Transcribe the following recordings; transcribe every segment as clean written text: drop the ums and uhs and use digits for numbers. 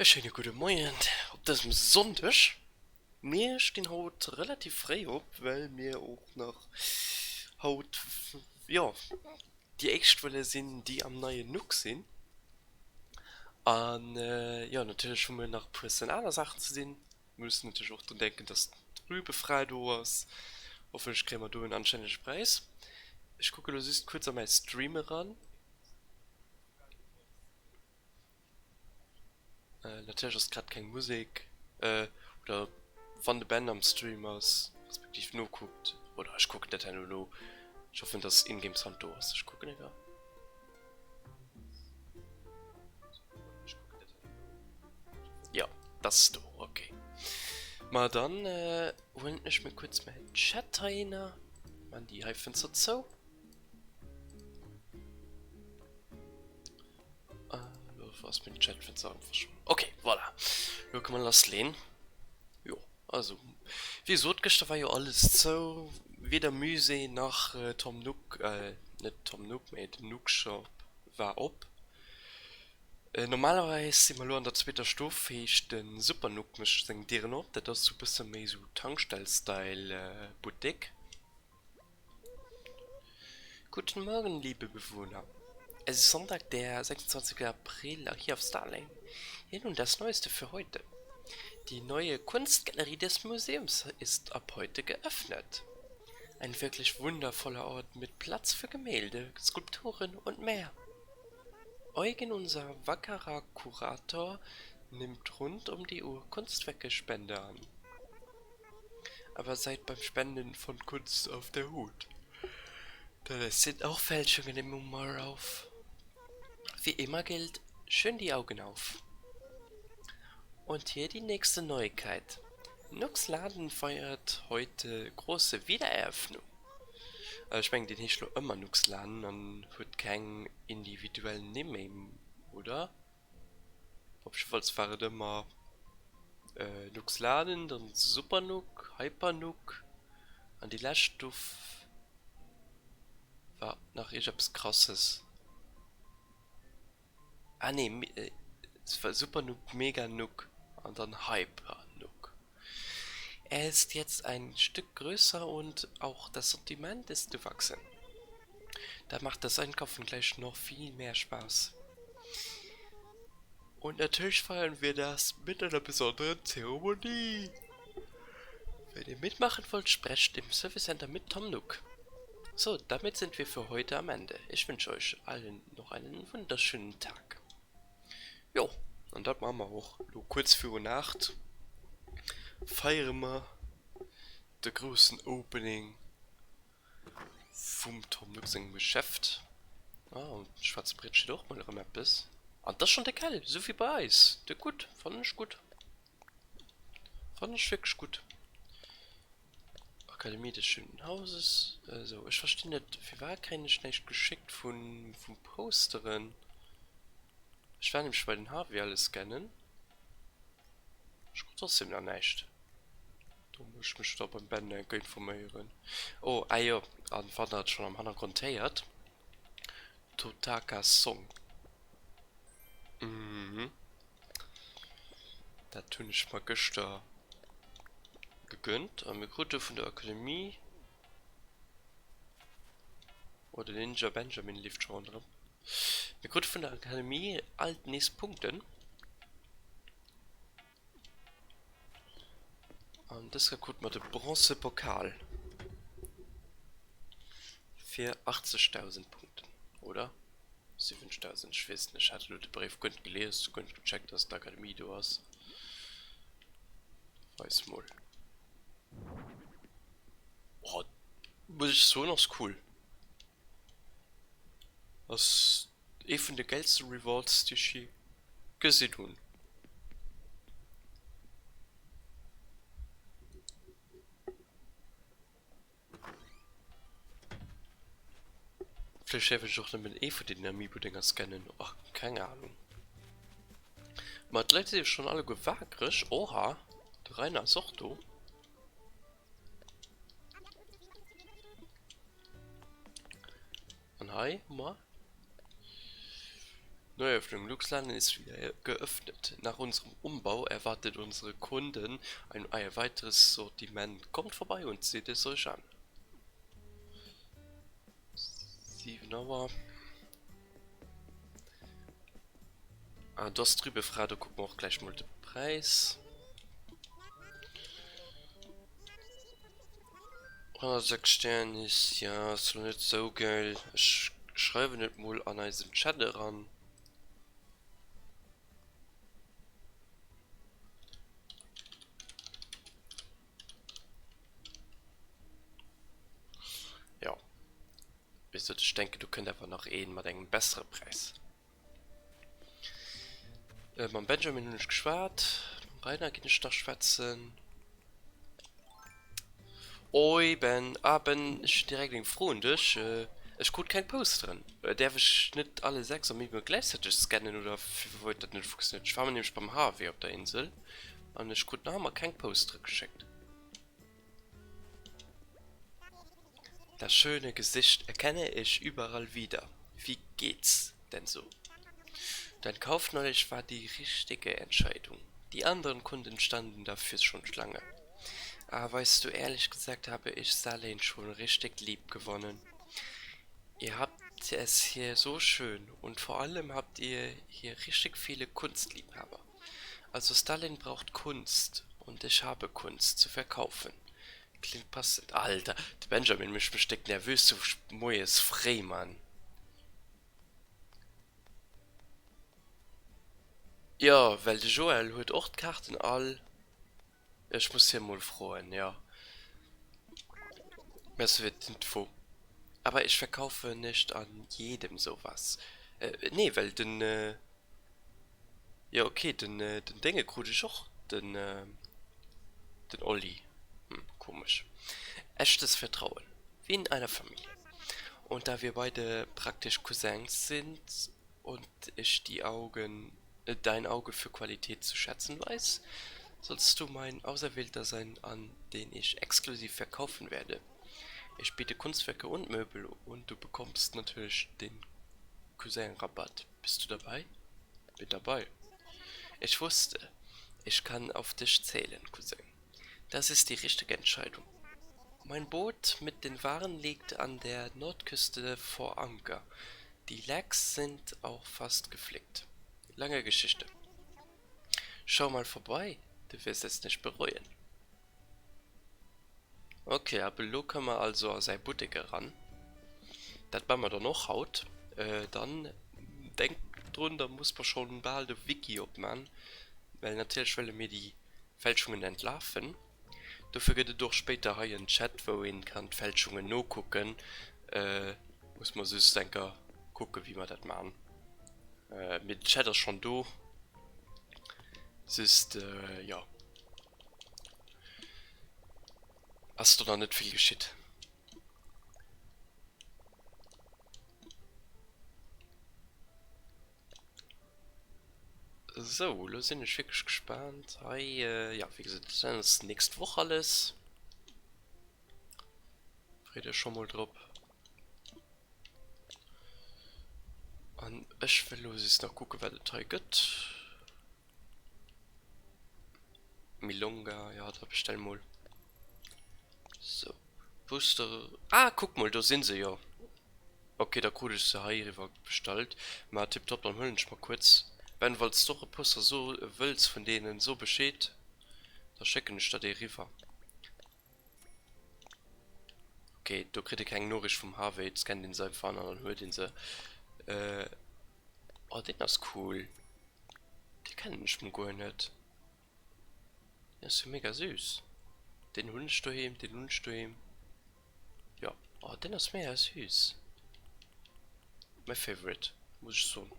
Schöne gute Morgen. Ob das am Sonntag? Mir stehen heute relativ frei ab, weil mir auch noch heute, ja, die Echtquelle sind, die am neuen Nook sind. Und ja, natürlich schon mal nach professioneller Sachen zu sehen. Wir müssen natürlich auch dran denken, dass drüben frei du hast. Hoffentlich kriegen wir da einen anständigen Preis. Ich gucke, du siehst kurz an meinen Streamer ran. Natürlich ist gerade keine Musik. Oder von der Band am Stream aus, respektive nur guckt. Oder ich gucke das ja nur. Ich hoffe, dass Ingame Sound da ist. Ich gucke nicht. Ja, das ist da, okay. Mal dann, holen ich mir kurz meinen Chat rein. Man, die Fenster so. Was mit dem Chatfenster verschwunden? Okay, voilà. Da kann man das lehnen. Jo, also, wie gesagt, gestern war ja alles so. Weder Müse nach Tom Nook, nicht Tom Nook, mehr der Nook Shop war ab. Normalerweise sind wir nur an der zweiten Stufe, ich den Super Nook mich dir ab, das ist so ein bisschen mehr so Tankstell-Style Boutique. Guten Morgen, liebe Bewohner. Es ist Sonntag, der 26. April, hier auf Starlane. Hier nun das Neueste für heute. Die neue Kunstgalerie des Museums ist ab heute geöffnet. Ein wirklich wundervoller Ort mit Platz für Gemälde, Skulpturen und mehr. Eugen, unser wackerer Kurator, nimmt rund um die Uhr Kunstwerkespende an. Aber seid beim Spenden von Kunst auf der Hut. Denn es sind auch Fälschungen im Humor auf. Wie immer gilt, schön die Augen auf. Und hier die nächste Neuigkeit. Nux Laden feiert heute große Wiedereröffnung. Ich meine, den ist noch immer Nux Laden und hat keinen individuellen Namen, oder? Auf jeden Fall waren immer Nux Laden, dann Super Nook, Hyper Nook. Und die letzte Stufe war nach etwas Krasses. Ah ne, es war Super Nook, Mega Nook und dann Hyper Nook. Er ist jetzt ein Stück größer und auch das Sortiment ist gewachsen. Da macht das Einkaufen gleich noch viel mehr Spaß. Und natürlich feiern wir das mit einer besonderen Zeremonie. Wenn ihr mitmachen wollt, sprecht im Service Center mit Tom Nook. So, damit sind wir für heute am Ende. Ich wünsche euch allen noch einen wunderschönen Tag. Jo, und das machen wir auch. Nur kurz vor Nacht feiern wir den großen Opening vom Tom Nook sein Geschäft. Ah, und Schwarze Brett steht auch mal im Map ist. Und das ist schon der Kerl, so viel bei Eis. Der gut, fand ich gut. Fand ich wirklich gut. Akademie des schönen Hauses. Also, ich verstehe nicht, wie war keine schlecht geschickt von Posterin. Ich werde nämlich bei den Harvey alles scannen. Ich gucke trotzdem noch nicht. Da muss ich mich da beim Bänder informieren. Oh, ah ja, an Vater hat schon am Hintergrund gehört. Totaka Song. Mhm. Da tun ich mal gestern gegönnt. Am Rekrute von der Akademie. Oder Ninja Benjamin lief schon drin. Rekrute von der Akademie, alt nächsten Punkten. Und das Rekrut mit dem Bronzepokal. Für 80.000 Punkten, oder? 70.000, ich weiß nicht. Ich hatte den Brief gelesen, könnt gecheckt, dass die Akademie du hast. Weiß mal. Oh, muss ich so noch cool. Das von der geilsten Rewards, die ich gesehen tun. Vielleicht helfe ich auch nicht mit von den Amiibo-Dinger scannen. Ach, keine Ahnung. Man hat Leute schon alle gewagert. Oha, der Rainer ist auch da. Und hi, mal. Neueröffnung Luxlanden ist wieder geöffnet. Nach unserem Umbau erwartet unsere Kunden ein weiteres Sortiment. Kommt vorbei und seht es euch an. 7 Uhr. Ah, das drüber Frage, gucken wir auch gleich mal den Preis. 6 Sterne ist ja so nicht so geil. Ich schreibe nicht mal an einen Chat ran. Ja, ich denke, du könnt einfach noch mal einen besseren Preis. Mein Benjamin nicht geschwart. Rainer geht nicht noch schwätzen. Oi, Ben, Ben, ich direkt den froh und ich gut kein Post drin. Der ich nicht alle 6 und mir gleichzeitig scannen oder wollte das nicht funktionieren. Ich war mir nämlich beim HW auf der Insel und ich gut noch mal kein Post drin geschickt. Das schöne Gesicht erkenne ich überall wieder. Wie geht's denn so? Dein Kauf neulich war die richtige Entscheidung. Die anderen Kunden standen dafür schon Schlange. Aber weißt du, ehrlich gesagt habe ich Salin schon richtig lieb gewonnen. Ihr habt es hier so schön und vor allem habt ihr hier richtig viele Kunstliebhaber. Also Stalin braucht Kunst und ich habe Kunst zu verkaufen. Klingt passend. Alter, der Benjamin mich besteckt nervös zu moes Freimann. Ja, weil der Joel hat auch die Karten all. Ich muss hier mal freuen, ja. Das wird Info. Aber ich verkaufe nicht an jedem sowas. Nee, weil ja, okay, den Dinge krude ich auch. Den Olli. Komisch. Echtes Vertrauen. Wie in einer Familie. Und da wir beide praktisch Cousins sind und ich dein Auge für Qualität zu schätzen weiß, sollst du mein Auserwählter sein, an den ich exklusiv verkaufen werde. Ich biete Kunstwerke und Möbel und du bekommst natürlich den Cousin-Rabatt. Bist du dabei? Bin dabei. Ich wusste, ich kann auf dich zählen, Cousin. Das ist die richtige Entscheidung. Mein Boot mit den Waren liegt an der Nordküste vor Anker. Die Lecks sind auch fast geflickt. Lange Geschichte. Schau mal vorbei, du wirst es nicht bereuen. Okay, aber lo können wir also an sein Boutique ran. Das wenn wir da noch haut, dann denkt dran, da muss man schon bald ein Wiki opmachen, weil natürlich will mir die Fälschungen entlarven. Dafür geht es doch später hier einen Chat, wo ihn kann Fälschungen no gucken. Muss man süß denken, gucken, wie man das machen. Mit Chat ist schon do. Es ist, ja. Hast du da nicht viel geschieht? So, los sind ich wirklich gespannt. Hey, ja, wie gesagt, das ist nächste Woche alles. Rede schon mal drauf. Und ich will los noch gucken, wer der Teil gibt. Milonga, ja, da bestellen mal. So, Booster. Ah, guck mal, da sind sie ja. Okay, der Code ist ja hier bestellt. Mal tipptopp, dann hüllen ich mal kurz. Wenn wollt's doch ein Poster so willst von denen so besteht, da schicken ich da die River. Okay, du kriegst keinen Norisch vom Harvey, jetzt kann den sein fahren und dann hört ihn sie. Oh, den ist cool. Die kennen ich schon gar nicht. Der ist ja mega süß. Den Hund daheim, den Hund daheim. Ja, oh, den ist mega süß. Mein Favorite, muss ich sagen.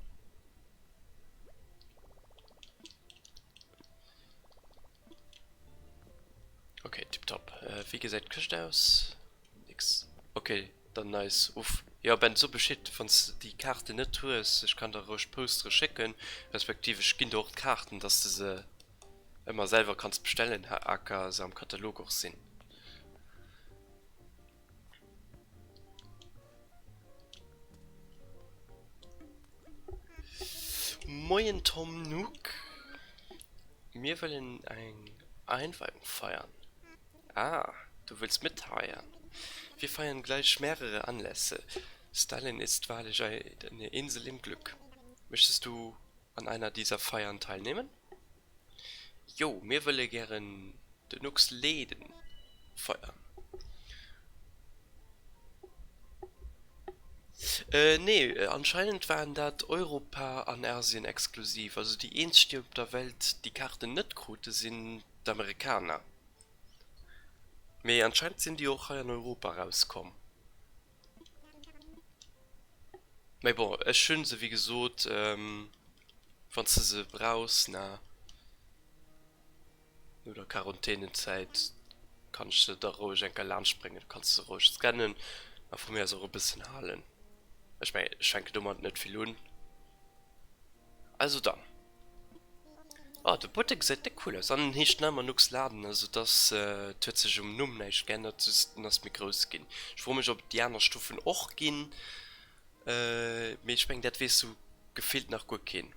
Okay, tipptopp. Wie gesagt, Küche aus. Nix. Okay, dann nice. Uff. Ja, wenn so besteht, wenn die Karte nicht tust, ich kann da ruhig Poster schicken, respektive ich gehe dort Karten, dass du sie immer selber kannst bestellen, Herr Acker, sie am Katalog auch sehen. Moin Tom Nook. Wir wollen ein Einweihung feiern. Ah, du willst mitfeiern. Wir feiern gleich mehrere Anlässe. Stalin ist wahrlich eine Insel im Glück. Möchtest du an einer dieser Feiern teilnehmen? Jo, mir würde gern den Nux Läden feiern. Nee, anscheinend waren das Europa an Asien exklusiv. Also die einzige auf der Welt, die Karte nicht krute, sind die Amerikaner. Aber anscheinend sind die auch in Europa rausgekommen. Aber bon, es schön sie wie gesagt, wenn du sie brauchst, na, oder Quarantänezeit, kannst du da ruhig ein Land springen, kannst du ruhig scannen, aber von mir so ein bisschen halen. Ich meine, ich schenke dummer nicht viel un. Also dann. Ah, der Boutique sieht cool aus. An nicht immer nix laden, also das tut sich Numm nicht geändert, das mir groß gehen. Ich freue mich, ob die anderen Stufen auch gehen. Mir ich meine, das wirst du gefehlt nach gut gehen.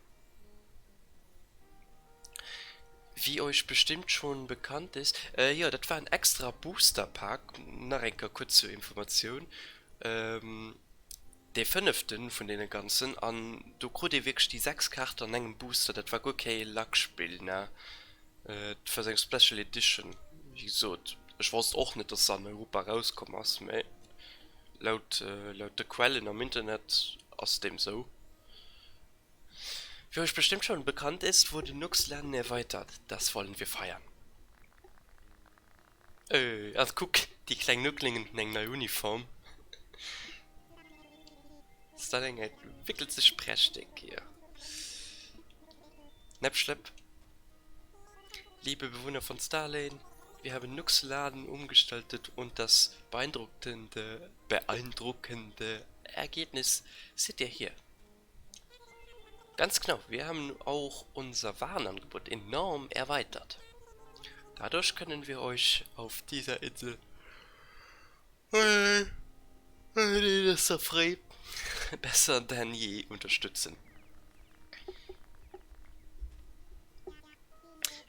Wie euch bestimmt schon bekannt ist, ja, das war ein extra Booster-Pack, nach einer kurzen Information. Der fünften von den ganzen an du konnte wirklich die 6 Karten an einem Booster, das war okay Lackspiel, ne? Für seine Special Edition. Wie gesagt, ich wusste auch nicht, dass es an Europa rauskommen ist, aber laut der Quellen am Internet aus dem so. Wie euch bestimmt schon bekannt ist, wurde Nux Lernen erweitert. Das wollen wir feiern. Also guck, die kleinen Nücklingen in einer Uniform. Starling entwickelt sich prächtig hier. Napschlepp. Liebe Bewohner von Starlane, wir haben Nux Laden umgestaltet und das beeindruckende Ergebnis seht ihr hier. Ganz genau, wir haben auch unser Warenangebot enorm erweitert. Dadurch können wir euch auf dieser Insel das ist so frei besser denn je unterstützen.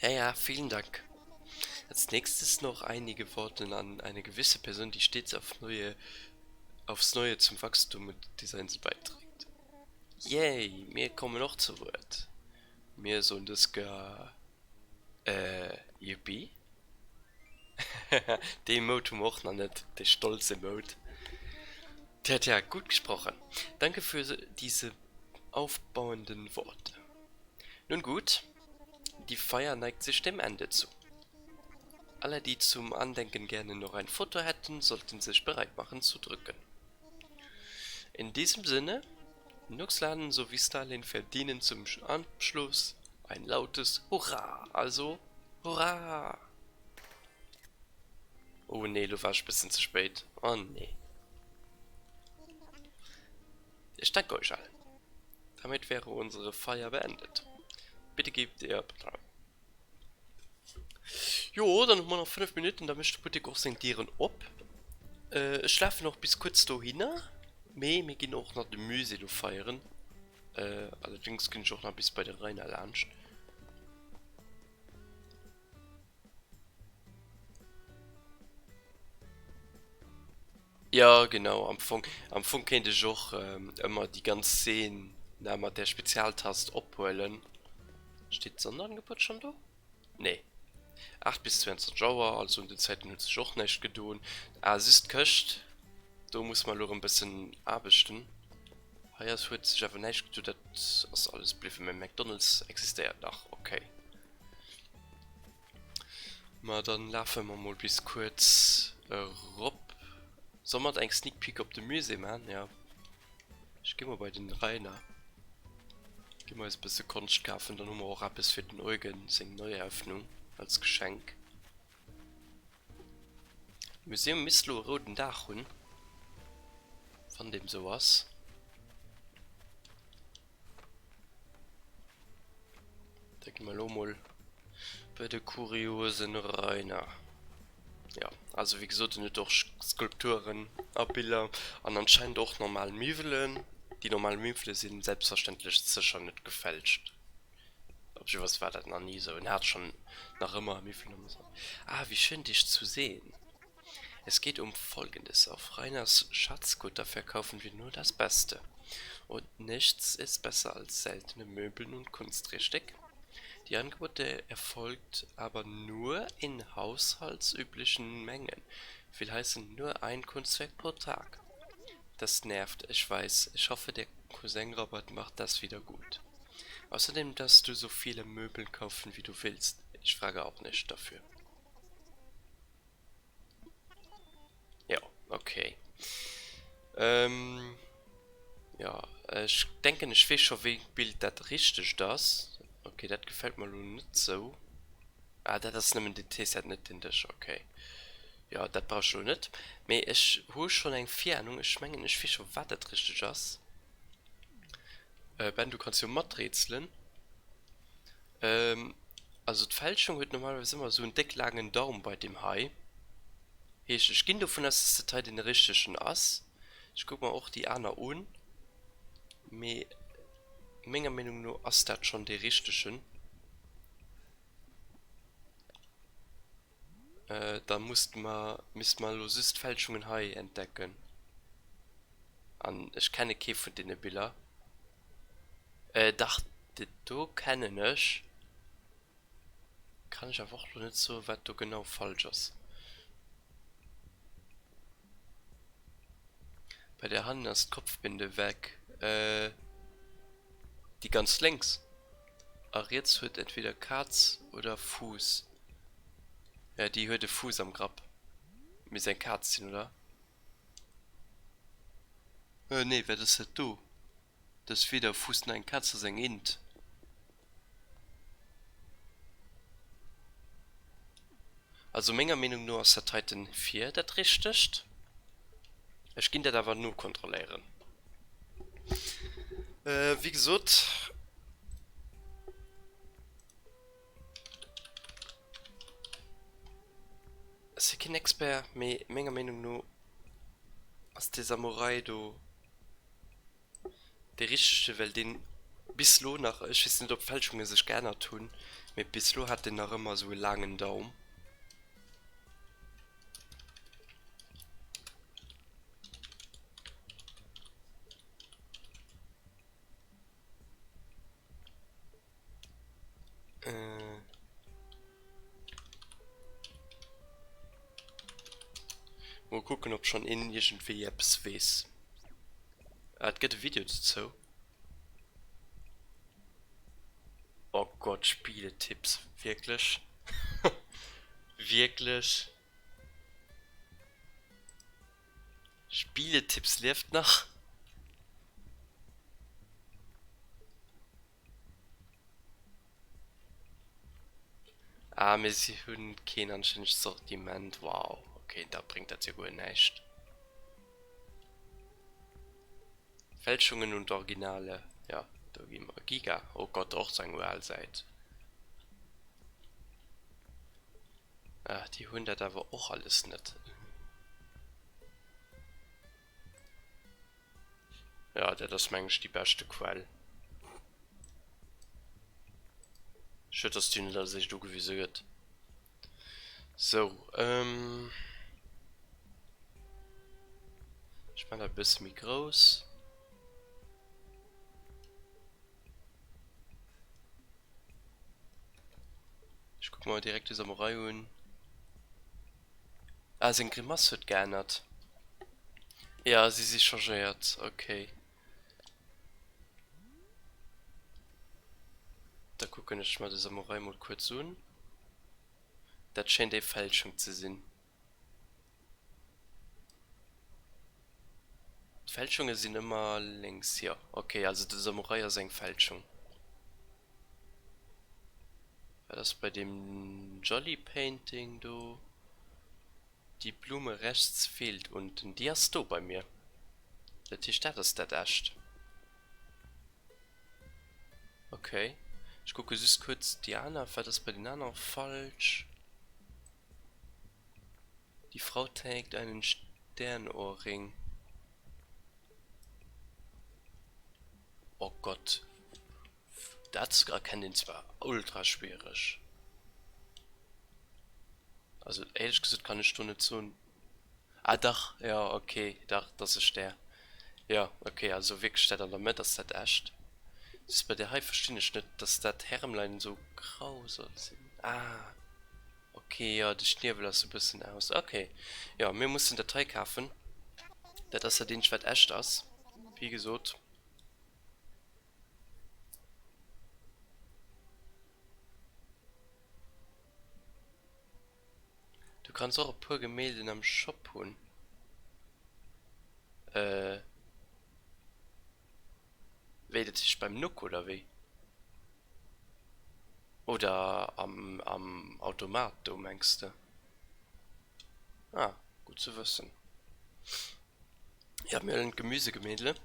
Ja, vielen Dank. Als nächstes noch einige Worte an eine gewisse Person, die stets aufs Neue zum Wachstum dieser Insel beiträgt. Yay, mir kommen noch zu Wort. Mir so das gar Yuppie? Den Mode auch noch nicht, der stolze Mode. Der hat ja gut gesprochen. Danke für diese aufbauenden Worte. Nun gut, die Feier neigt sich dem Ende zu. Alle, die zum Andenken gerne noch ein Foto hätten, sollten sich bereit machen zu drücken. In diesem Sinne, Nuxladen sowie Stalin verdienen zum Abschluss ein lautes Hurra, also Hurra! Oh nee, du warst ein bisschen zu spät. Oh nee. Ich danke euch allen. Damit wäre unsere Feier beendet. Bitte gebt ihr Betrag. Jo, dann haben wir noch 5 Minuten, da möchte ich bitte auch sentieren ob. Ich schlafe noch bis kurz dahin. Wir gehen auch noch die Müse feiern. Allerdings kann ich auch noch bis bei der Rainer Lunch. Ja, genau, am Anfang könnte ich auch immer die ganze Szene nach der Spezialtast abholen. Steht Sonderangebot schon da? Nee. 8 bis 20 Jahre, also in der Zeit nützt sich auch nicht getan. Es ist köcht, da muss man nur ein bisschen arbeiten. Ja, es wird sich aber nicht getan, dass alles blieb mit McDonalds existiert noch, okay. Mal dann laufen wir mal bis kurz rob. Soll man einen Sneak Peek auf dem Museum machen? Ja. Ich gehe mal bei den Rainer. Gehen wir jetzt ein bisschen Kunst kaufen, dann haben wir auch etwas für den Eugen, seine neue Eröffnung als Geschenk. Museum Mislo roten Dach hun. Von dem sowas. Da gehen wir mal bei der kuriosen Rainer. Ja, also wie gesagt, nicht durch Skulpturen, Abbilder und anscheinend auch normalen Möbeln. Die normalen Möbel sind selbstverständlich sicher nicht gefälscht. Ob sie was war das noch nie so. Und er hat schon nach immer Möbel genommen. So. Ah, wie schön dich zu sehen. Es geht um Folgendes. Auf Rainers Schatzgutter verkaufen wir nur das Beste. Und nichts ist besser als seltene Möbel und Kunst, richtig? Die Angebote erfolgt aber nur in haushaltsüblichen Mengen. Will heißen nur ein Kunstwerk pro Tag. Das nervt, ich weiß. Ich hoffe, der Cousin Robert macht das wieder gut. Außerdem darfst du so viele Möbel kaufen, wie du willst. Ich frage auch nicht dafür. Ja, okay. Ähm, ja, ich denke, ich weiß schon, wie Bild das richtig das. Okay, das gefällt mir nun nicht so. Ah, das ist nämlich die Test nicht in dich, okay. Ja, das brauchst du nicht. Aber ich hole schon eine Fernung, ich meine, ich weiß schon, was das richtig ist. Ben, du kannst ja Mod rätseln. Ähm, also die Fälschung hat normalerweise immer so einen dicklangen Daumen bei dem Hai. Ich gehe davon aus, dass der Teil den richtigen ist. Ich guck mal auch die anderen an. Mit meiner Meinung nach ist das schon der richtigen. Da müsst man los Fälschungen Hai entdecken. Ich kenne keine von den Bildern. Dachte du kennen ich. Kann ich einfach noch nicht so, was du genau falsch ist. Bei der Hand ist Kopfbinde weg. Die ganz links. Ach, jetzt wird entweder Katz oder Fuß. Ja, die hörte Fuß am Grab. Mit sein Katzchen, oder? Nee, wer das ist du? Das ist weder Fuß noch ein Katze, sein Int. Also, meiner Meinung nach ist der Titan 4 das richtig. Ich kann das aber nur kontrollieren. Wie gesagt, es ist kein Expert, aber meiner Meinung nach ist der Samurai do der richtige, weil den bislo nach, ich weiß nicht, ob Fälschungen sich gerne tun, aber bislo hat den noch immer so einen langen Daumen. Äh, mal gucken, ob schon in irgendwie etwas weiß. Er hat ein Video dazu. Oh Gott, Spieletipps. Wirklich? Wirklich? Spieletipps lebt noch? Ah, wir haben kein anständiges Sortiment. Wow. Okay, da bringt das ja gut nicht. Fälschungen und Originale. Ja, da gehen wir. Giga. Oh Gott, auch sagen wir allseits. Ah, die 100 aber auch alles nicht. Ja, das ist eigentlich die beste Quelle. Schön, dass die nicht sich du gewisiert. So, ich mache ein bisschen groß. Ich guck mal direkt die Samurai an. Ah, sein Grimasse wird geändert. Ja, sie sich changiert. Okay. Da gucken ich mal die Samurai mal kurz an. Das scheint die Fälschung zu sein. Fälschungen sind immer links, ja. Okay, also der Samurai ist eine Fälschung. War das bei dem Jolly Painting, du? Die Blume rechts fehlt unten. Die hast du bei mir. Der Tisch, das ist das echt. Okay. Ich gucke süß kurz Diana, war das bei den anderen falsch? Die Frau trägt einen Sternohrring. Oh Gott. Das erkennt ihn zwar ultra schwierig. Also ehrlich gesagt kann ich Stunde zu. Ah doch, ja, okay, doch, das ist der. Ja, okay, also wirklich steht er damit, dass das echt. Das ist bei der Hai verstehe ich nicht, dass das Hermlein so grau soll sind. Ah, okay, ja, die Schnee will das so ein bisschen aus. Okay, ja, wir mussten Datei kaufen. Das ist ja den Schwert echt aus. Wie gesagt. Du kannst auch ein paar Gemälde in einem Shop holen. Äh, Redet sich beim Nuck oder wie? Oder am Automat, du meinst du? Ah, gut zu wissen. Ich habe mir ein Gemüsegemälde.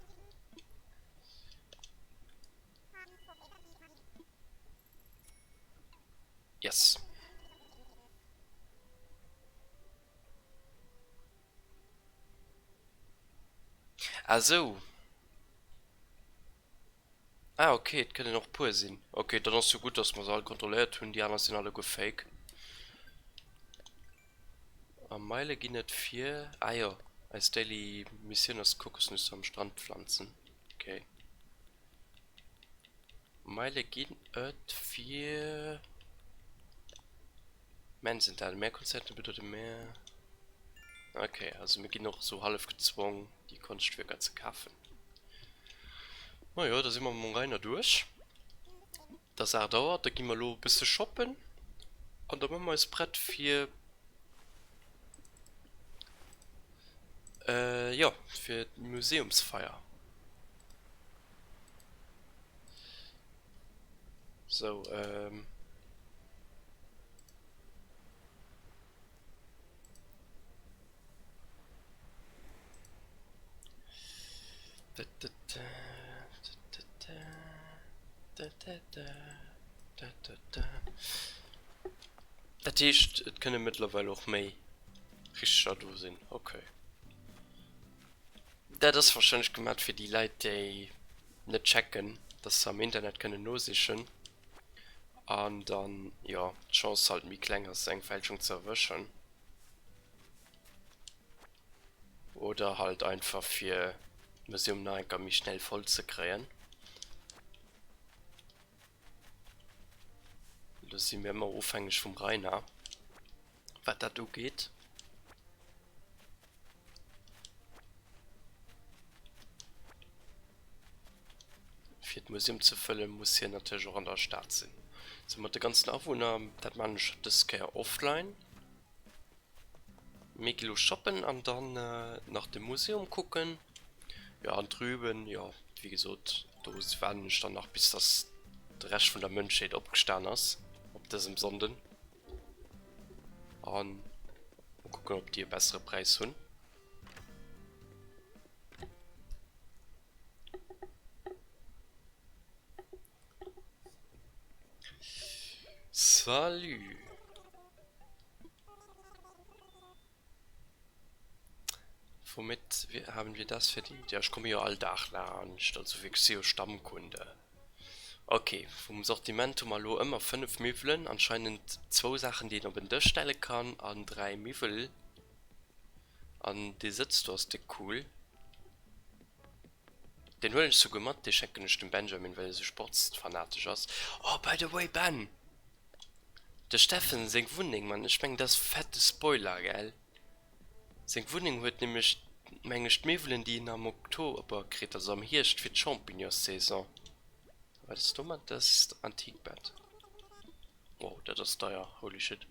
Yes. Also. Ah, okay, das könnte noch pur sein. Okay, dann ist so gut, dass man es alle kontrolliert und die anderen sind alle gefaked. Am Meile gehen nicht vier. Ah ja, als Daily Mission ist Kokosnüsse am Strand pflanzen. Okay. Meile gehen et vier. Men sind da mehr Konzerte bedeutet mehr. Okay, also wir gehen noch so halb gezwungen, die Kunstwerke zu kaufen. Naja, da sind wir mal reiner durch. Das er dauert, da gehen wir lo ein bisschen shoppen. Und dann machen wir das Brett für ja, für die Museumsfeier. So, da, da, da, da, da, da, da, da, da, da, da. Das heißt, es können mittlerweile auch mehr Rischer da sein. Okay. Das ist wahrscheinlich gemacht für die Leute, die nicht checken, dass sie am Internet können nur sichern. Und dann, ja, die Chance halt mich kleiner ist, eine Fälschung zu erwischen. Oder halt einfach für Museum Nike mich schnell voll zu kriegen. Das sind wir immer aufhängig vom Rainer. Was da geht. Für das Museum zu füllen, muss hier natürlich auch an der Start sein. So mit den ganzen Aufwohnern, das man das offline. Mikilo shoppen und dann nach dem Museum gucken. Ja, und drüben, ja, wie gesagt, da werden ich dann noch bis das der Rest von der Menschheit abgestanden ist. Ob das im Sonden. Und gucken, ob die einen besseren Preis haben. Salut! Womit haben wir das verdient? Ja, ich komme ja alldach an, also wirklich SEO Stammkunde. Okay, vom Sortiment mal immer 5 Möbeln, anscheinend 2 Sachen, die ich noch in der stellen kann, an 3 Möbel. An die sitzt du hast cool. Den will ich so gemacht, die schenken ich dem Benjamin, weil er so sportsfanatisch ist. Oh, by the way, Ben! Der Steffen, sein Wunding, man, ich mein, das fette Spoiler, gell? Sein Wunding wird nämlich manchmal Möbeln, die am Oktober kriegt, also am Hirsch für die Champignons-Saison. Was ist du mal? Das ist Antikbett. Wow, das ist teuer, holy shit.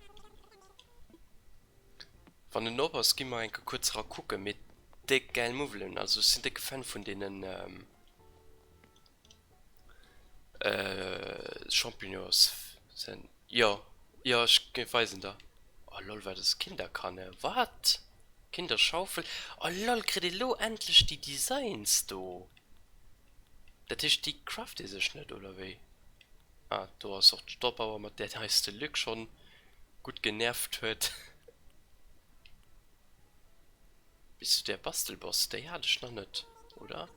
Von den Obers gehen wir ein kurz gucken mit dick geilen Möbeln, also sind ich Fan von denen Champignons sind. Ja, ja, ich weiß nicht da. Oh lol, war das Kinderkanne? Was? Kinderschaufel? Oh lol, kriegt lo endlich die Designs, du. Das ist die Craft ist es nicht, oder wie? Ah, du hast auch Stoppauer, mit der heißt der Lück schon gut genervt wird. Bist du der Bastelboss? Der hatte ich noch nicht, oder?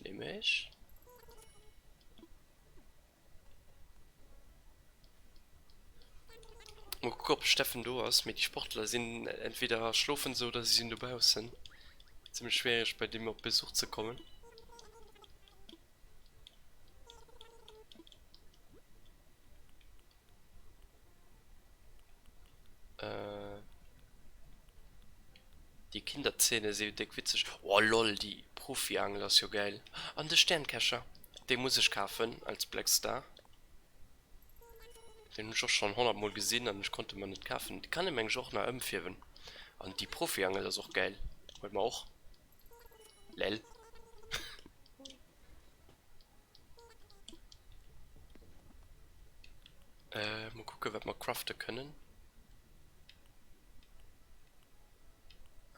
Nämlich. Mal gucken, ob Steffen du hast. Mit die Sportler sind entweder schlafen so oder sie sind dabei sind. Ziemlich schwierig bei dem auf Besuch zu kommen. Die Kinderzähne sind dick witzig. Oh lol, die Profi-Angler ist ja geil. An der Sternkescher. Den muss ich kaufen als Blackstar. Den habe ich auch schon 100 Mal gesehen und ich konnte man nicht kaufen. Die kann ich mir auch noch empfehlen. Und die Profi-Angel ist auch geil. Wollt man auch? Lel. Mal gucken, was wir craften können.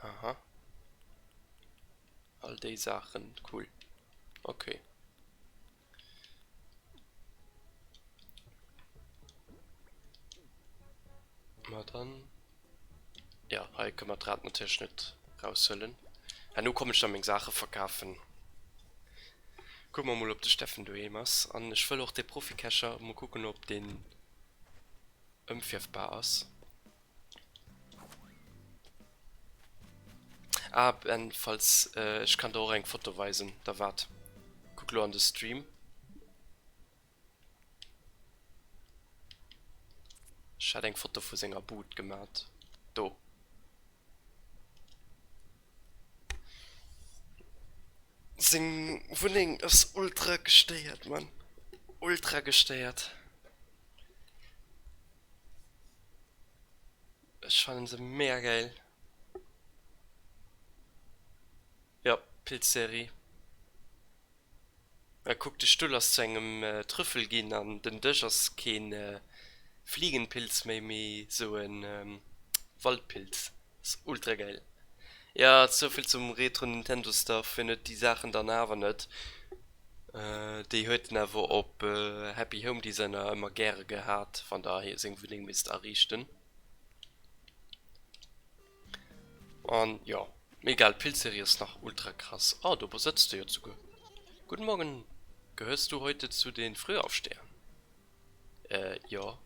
Aha. All die Sachen. Cool. Okay. Na dann. Ja, hier können wir Draht natürlich nicht rausholen. Ja, nun komme ich dann meine Sachen verkaufen. Gucken wir mal, ob der Steffen du hast. Und ich will auch den Profi-Cacher mal gucken, ob den umwerfbar ist. Ah, und falls, ich kann da auch ein Foto weisen. Da wart. Guck nur an den Stream. Ich hatte ein Foto von seiner Boot gemacht. Do. Sing Wohnung ist ultra gesteuert, Mann. Ultra gesteuert. Ich fand sie mega geil. Ja, Pilzserie. Er guckt die Stuhl aus seinem Trüffel gehen an. Den Tisch ist kein Fliegenpilz mehr, so ein Waldpilz. Das ist ultra geil. Ja, so viel zum Retro Nintendo Stuff findet die Sachen dann aber nicht. Die heute aber ob Happy Home Designer immer gerne gehabt, von daher sind wir den Mist errichten. Und ja, egal, Pilzserie ist noch ultra krass. Oh, du besitzt du ja sogar. Guten Morgen, gehörst du heute zu den Frühaufstehern? Ja.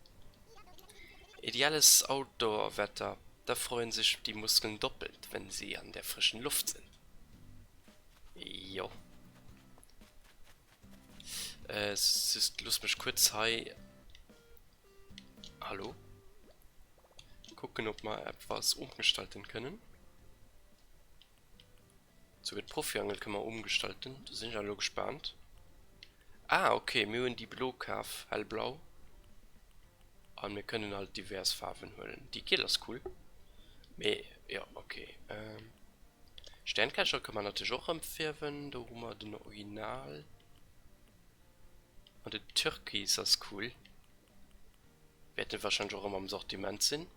Ideales Outdoor-Wetter, da freuen sich die Muskeln doppelt, wenn sie an der frischen Luft sind. Jo. Es ist Lust mich kurz hi. Hallo? Gucken, ob wir etwas umgestalten können. So mit Profi-Angel kann man umgestalten. Da sind ja alle gespannt. Ah, okay, wir haben die Blue-Curve hellblau. Und wir können halt divers Farben holen. Die Kill ist cool. Ja, okay. Sterncatcher kann man natürlich auch empfehlen. Da haben wir den Original. Und der Türkis ist cool. Wird wahrscheinlich auch immer im Sortiment sind.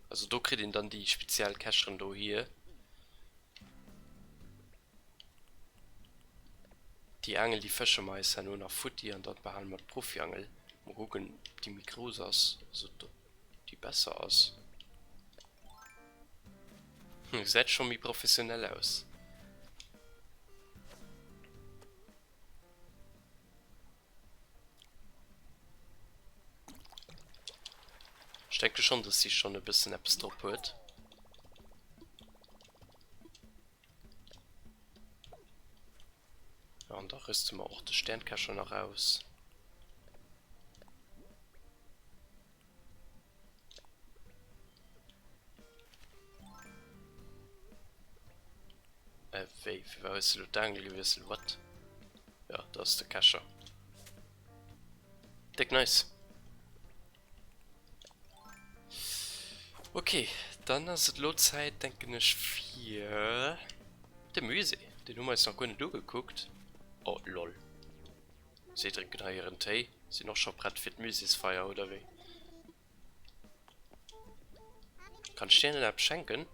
Also da kriegt ihr dann die Spezialcacherin da hier. Die Angel, die Fische meist nur nach Futti und dort behalten wir Profi-Angel. Mal gucken, ob die Mikros aus, also die besser aus. Sieht schon wie professionell aus. Ich denke schon, dass sie schon ein bisschen etwas drauf hat. Ja, und da rüsten wir auch den Sterncacher noch raus. Wie weißt du da gewesen? Was? Ja, das ist der Cacher. Dick nice. Okay, dann ist es Lotzeit, denke ich, für den Müse. Den Nummer ist noch gar nicht durchgeguckt. Oh, lol. Sie trinken da ihren Tee. Sie noch schon bereit für die Müsisfeier oder wie? Kann ich denen abschenken?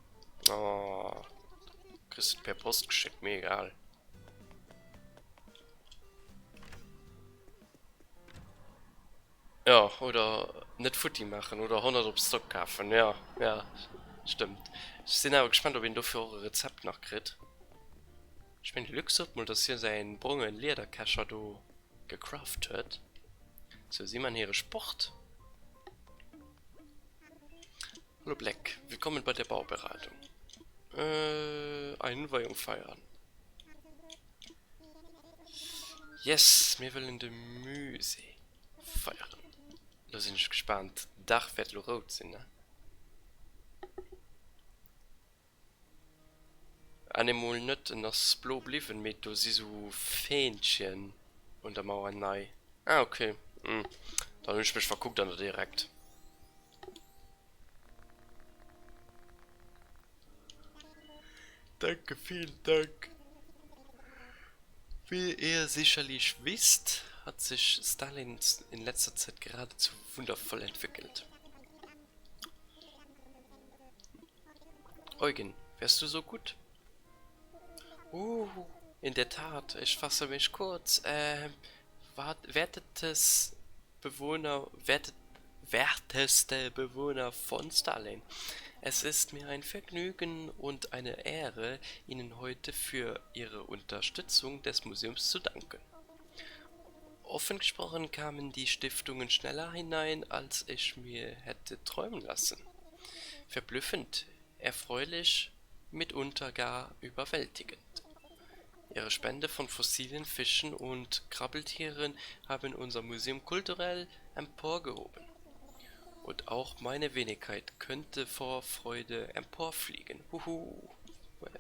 Oh, kriegst du per Post geschickt, mir egal. Ja, oder nicht Futti machen oder 100 auf Stock kaufen. Ja, ja, stimmt. Ich bin aber gespannt, ob ich dafür ein Rezept noch kriegt. Ich meine, Glück sagt mal, dass hier sein brungen Lederkascher do gecraft hat. So, sieht man hier Sport. Hallo Black, willkommen bei der Bauberatung. Einweihung feiern. Yes, wir wollen de Muse feiern. Da sind ich gespannt. Dach wird rot sein, ne? Animal nicht in das Blo blieben mit, du siehst so Fähnchen und der Mauer nein. Ah, okay. Dann habe ich mich verguckt dann direkt. Danke, vielen Dank. Wie ihr sicherlich wisst, hat sich Stalin in letzter Zeit geradezu wundervoll entwickelt. Eugen, wärst du so gut? In der Tat, ich fasse mich kurz. Werteste Bewohner von Stalin. Es ist mir ein Vergnügen und eine Ehre, Ihnen heute für Ihre Unterstützung des Museums zu danken. Offen gesprochen kamen die Stiftungen schneller hinein, als ich mir hätte träumen lassen. Verblüffend, erfreulich, mitunter gar überwältigend. Ihre Spende von fossilen Fischen und Krabbeltieren haben unser Museum kulturell emporgehoben. Und auch meine Wenigkeit könnte vor Freude emporfliegen. Huhu,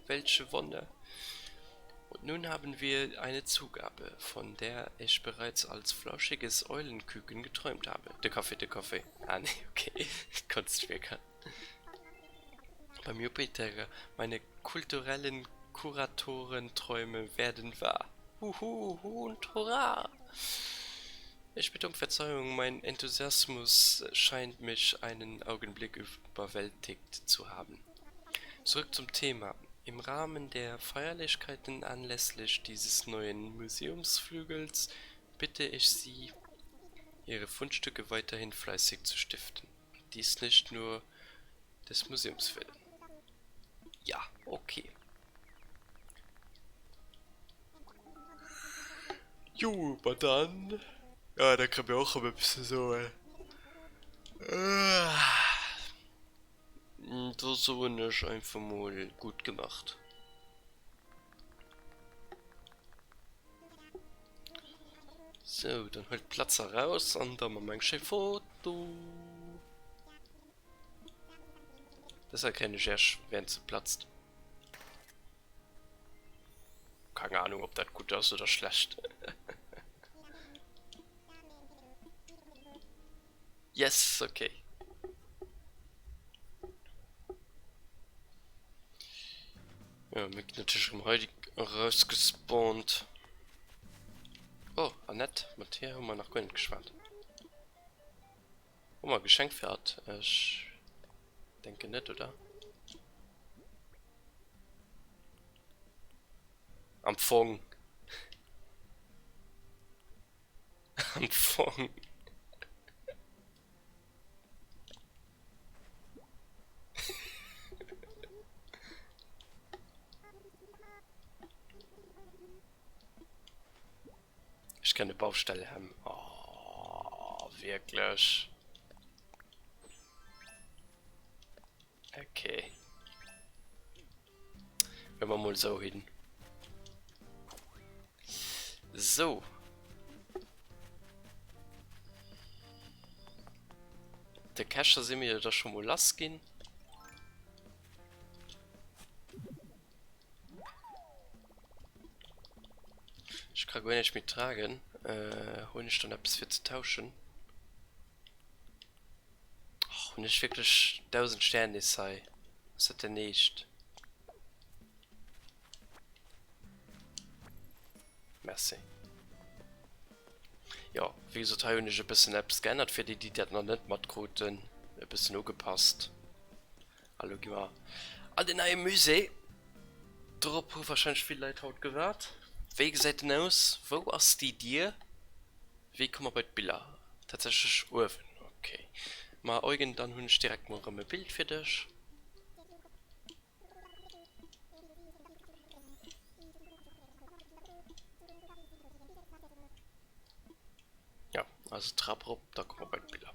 welche Wonne! Und nun haben wir eine Zugabe, von der ich bereits als flauschiges Eulenküken geträumt habe. Der Kaffee. Ah, nee, okay. Kunstwerker. Beim Jupiter, meine kulturellen Kuratoren-Träume werden wahr. Huhu, und hurra! Ich bitte um Verzeihung, mein Enthusiasmus scheint mich einen Augenblick überwältigt zu haben. Zurück zum Thema. Im Rahmen der Feierlichkeiten anlässlich dieses neuen Museumsflügels bitte ich Sie, Ihre Fundstücke weiterhin fleißig zu stiften. Dies nicht nur des Museums willen. Ja, okay. Jo, aber dann. Ja, da kann man auch ein bisschen so. Das so ist einfach mal gut gemacht. So, dann halt Platz heraus und dann mal ein Foto. Das erkenne ich erst, wenn sie platzt. Keine Ahnung, ob das gut ist oder schlecht. Yes, okay. Ja, mir natürlich im Heidi rausgespawnt. Oh, Annette, mit hier haben wir nach Köln geschwärmt. Oh, mal Geschenk fährt. Ich denke nicht, oder? Am Fong. Am Fong. Ich kann eine Baustelle haben. Oh, wirklich. Okay. Wenn wir mal so hin. So. Der Cacher sehen wir da schon mal lassen gehen. Ich kann gar nicht mittragen. Hol ich dann etwas für zu tauschen. Oh, und ich wirklich 1000 Sterne sei. Was hat der nicht? Merci. Ja, wie gesagt, habe ich ein bisschen Apps geändert für die, die das noch nicht mit Koten. Ein bisschen angepasst. Hallo, geh mal. An den neuen Musee. Darauf wahrscheinlich viel Leute heute gewahrt. Wie sieht denn aus? Wo ist die dir? Wie kommen wir bei Bilder? Tatsächlich Urven. Okay. Mal Eugen, dann habe ich direkt mal ein Bild für dich. Also Treppe ab, da kommen wir bald wieder.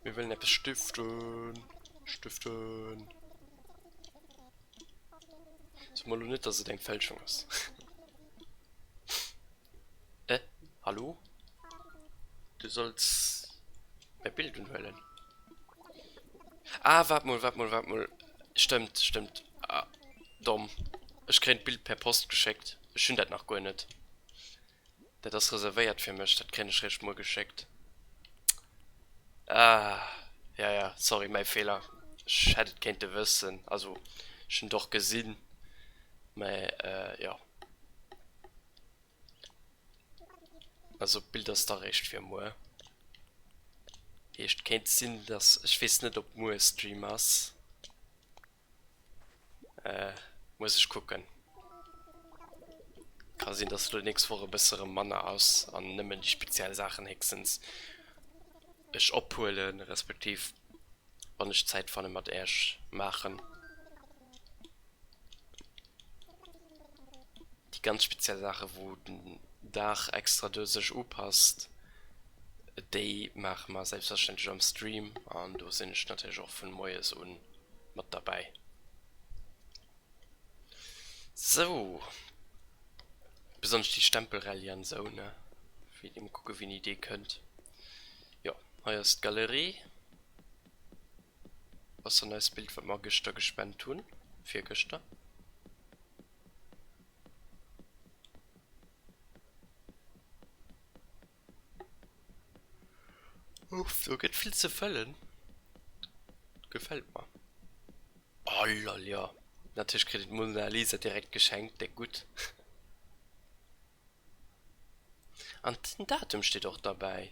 Wir wollen etwas stiften. Stiften. So mal nicht, dass es eine Fälschung ist. Hallo? Du sollst bei Bildung wählen. Ah, warte mal. Stimmt. Ah, dumm. Ich krieg ein Bild per Post geschickt. Ich finde das noch gar nicht. Der das reserviert für mich, das krieg ich recht mal geschickt. Ah, ja, sorry, mein Fehler. Ich hätte kennt wissen. Also, schon doch gesehen. Ja. Also, Bilder ist da recht für mir. Ich kennt Sinn, dass ich weiß nicht, ob nur Streamers. Muss ich gucken. Kann sehen, dass du nichts vor bessere Mann aus an nimmen die spezielle Sachen hexens. Ich abholen, respektiv, wann ich Zeit von dem erst machen. Die ganz spezielle Sache, wo den Dach extra dosig passt, die machen wir selbstverständlich am Stream und du sind ich natürlich auch von Neues und mit dabei. So. Besonders die Stempelrallien so, ne? Wie dem gucken, wie eine Idee könnt. Ja, hier ist Galerie. Was ein neues Bild, was wir gestern gespannt tun. Für gestern. Uff, so geht viel zu füllen. Gefällt mir. Oh lol, ja. Natürlich kriegt Mona Lisa direkt geschenkt, der gut. Und ein Datum steht auch dabei.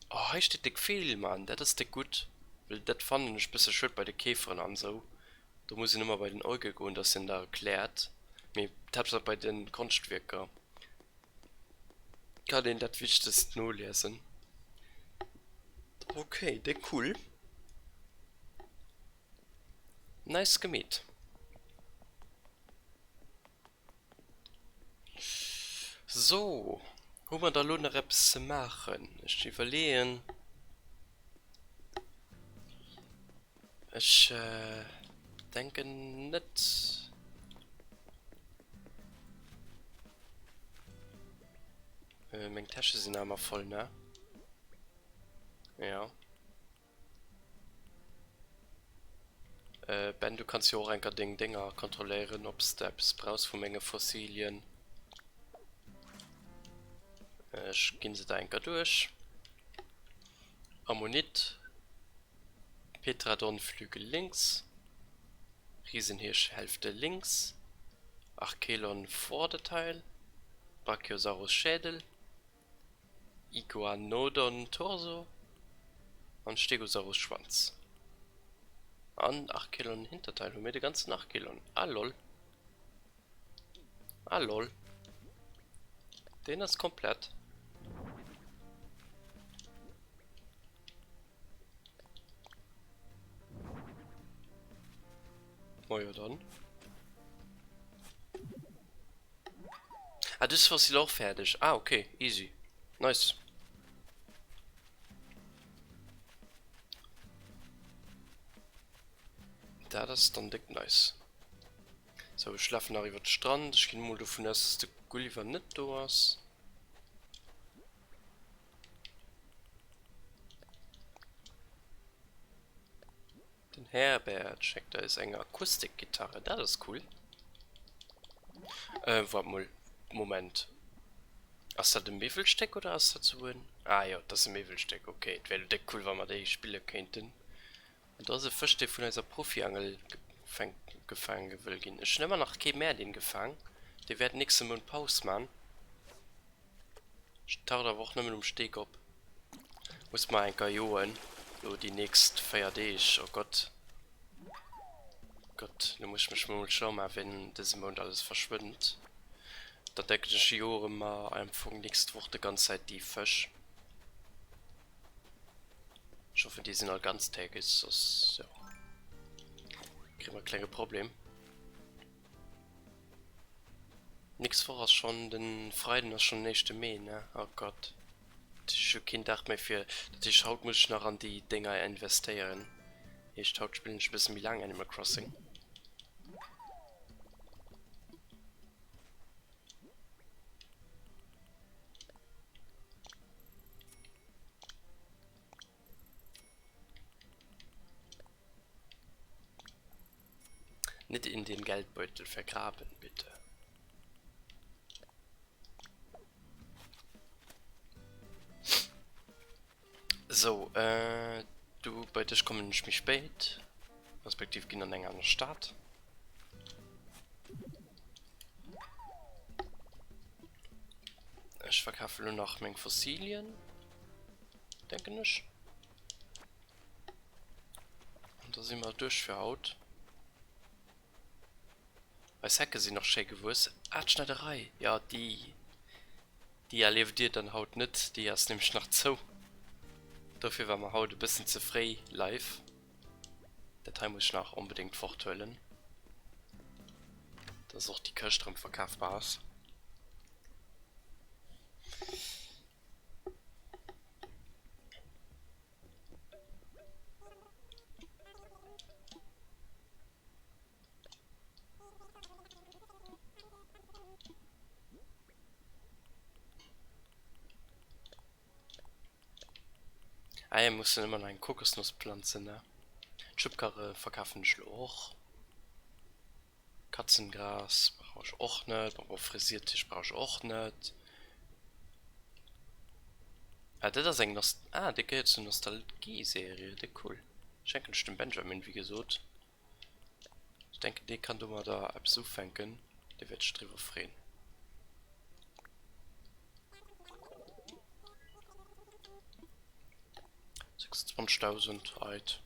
Oh, hier steht der viel, Mann. Das ist der gut. Weil das fand ich ein bisschen schön bei den Käfern und so. Da muss ich nicht mal bei den Augen gehen, das sind da erklärt. Mir hab's auch bei den Kunstwerken. Kann den das Wichtigste nur lesen. Okay, der cool. Nice gemäht. So. Wo man da lohnt noch etwas zu machen. Ich überlegen. Ich denke nicht. Meine Tasche sind einmal voll, ne? Ja. Ben, du kannst ja auch ein paar Dinger kontrollieren, ob du etwas brauchst von Menge Fossilien. Ich gehe sie da ein paar durch. Ammonit. Petradon-Flügel links. Riesenhirsch Hälfte links. Archelon Vorderteil. Brachiosaurus Schädel. Iguanodon Torso. Und Stegosaurus Schwanz. An Archelon Hinterteil und mir die ganzen Archelon. Ah lol. Ah lol. Den ist komplett. Oh ja dann. Ah, das ist Fossil auch fertig. Ah, okay. Easy. Nice. Da, das ist dann dick nice. So, wir schlafen nach über den Strand. Ich gehe mal davon aus, dass der Gulliver nicht da ist. Den Herbert, check, da ist eine Akustikgitarre. Das ist cool. Warte mal. Moment. Ist das ein Mäfelsteck oder ist das so ein... Ah ja, das ist ein Mäfelsteck. Okay, das wäre cool, wenn man die spielen könnten. Und da ist ein Fisch, der von dieser Profi-Angel gefangen will gehen. Ich nehme noch kein mehr den gefangen. Die werden nächste Mal Pause machen. Ich tauche da auch nicht mit dem Steg ab. Muss mal ein Kajoen. So, die nächste feiert ich. Oh Gott. Gott, da muss ich mich mal schauen, wenn das Mond alles verschwindet. Da decke ich Jahre mal einfach nächste Woche die ganze Zeit die Fisch. Ich hoffe, die sind halt ganztägig. Das, ja. Kriegen wir ein kleines Problem. Nix voraus schon, den Freitag ist schon nächste Mai, ne? Oh Gott. Ich hab schon kein Tag mehr für, dass ich schaut, muss ich noch an die Dinger investieren. Ich taut spielen ein bisschen wie lange Animal Crossing. Nicht in den Geldbeutel vergraben, bitte. So, du, bei dich kommen nicht mich spät. Respektiv gehen dann länger an den Start. Ich verkaufe nur noch meine Fossilien. Denke nicht. Und da sind wir durch für Haut. Was hätte sie noch schön gewusst? Artschneiderei. Ja, die erlebt ihr dann Haut nicht. Die erst nämlich noch zu. Dafür war man heute ein bisschen zu frei live. Der Teil muss ich noch unbedingt forthöllen. Dass auch die Kirschstrom verkaufbar ist. Ah, muss dann immer noch eine Kokosnusspflanze, ne? Chipkarre verkaufen ich auch. Katzengras brauche ich auch nicht. Aber Frisiertisch brauche ich auch nicht. Ah, das ist eigentlich der geht zur Nostalgie-Serie. Der cool. Schenken stimmt Benjamin, wie gesagt. Ich denke, der kann du mal da abzufänken. Der wird drüber freuen. $26.000 alt.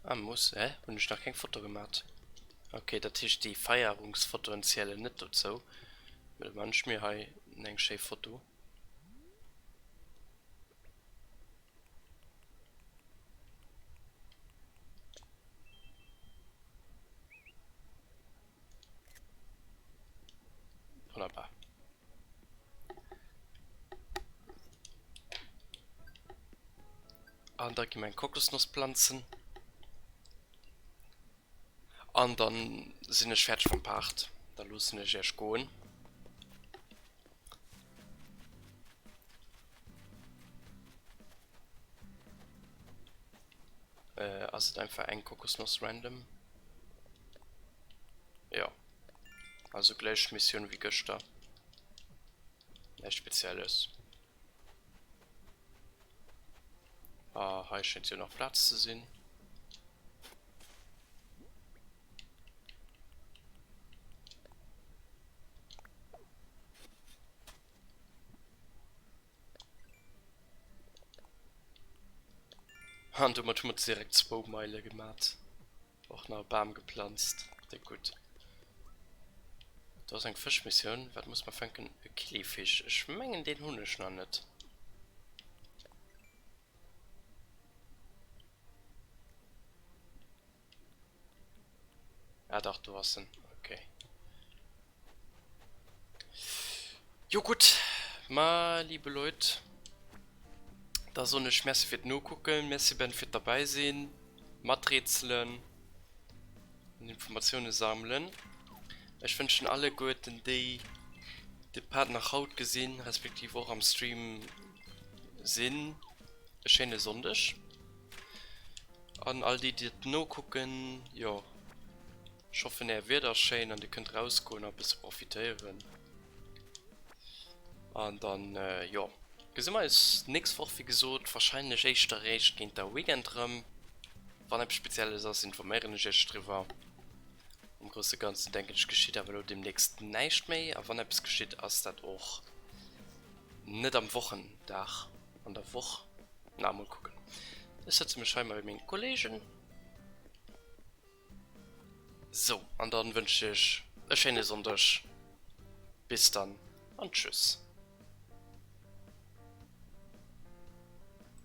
Ah, muss, und ich noch kein Foto gemacht. Okay, das ist die Feierungsfotoenzielle nicht dazu. Weil manchmal habe ich ein schönes Foto. Wunderbar. Und da gehen wir Kokosnusspflanzen. Und dann sind ich fertig vom Pacht. Da lassen ich erst gehen. Also einfach ein Kokosnuss random. Ja. Also gleich Mission wie gestern. Nichts Spezielles. Hier scheint hier noch Platz zu sein. Und du hast direkt 2 Meilen gemacht. Auch nach Baum gepflanzt. Sehr gut. Da ist eine Fischmission. Was muss man fangen? Ein Kleefisch. Ich meine den Hund noch nicht. Ja doch, du hast ihn. Okay. Jo gut. Mal, liebe Leute. Da so eine Schmerz wird nur gucken. Messi Ben wird dabei sein. Maträtseln. Informationen sammeln. Ich wünsche alle guten, die Part nach Haut gesehen, respektive auch am Stream sind. Schöne Sonntag. An all die no gucken, ja. Ich hoffe, er wird erscheinen und ihr könnt rausgehen und ein bisschen profitieren. Und dann, ja. Gesehen wir ist nichts vor wie gesagt, wahrscheinlich echt der Recht geht der Weekend rum. Wann etwas Spezielles ist, informieren ich euch drüber. Im Großen und Ganzen denke ich, geschieht aber demnächst nicht mehr. Aber wenn etwas geschieht, ist das auch nicht am Wochentag. An der Woche. Na, mal gucken. Ich setze mich scheinbar mit meinen Kollegen. So, und dann wünsche ich einen schönen Sonntag. Bis dann und tschüss.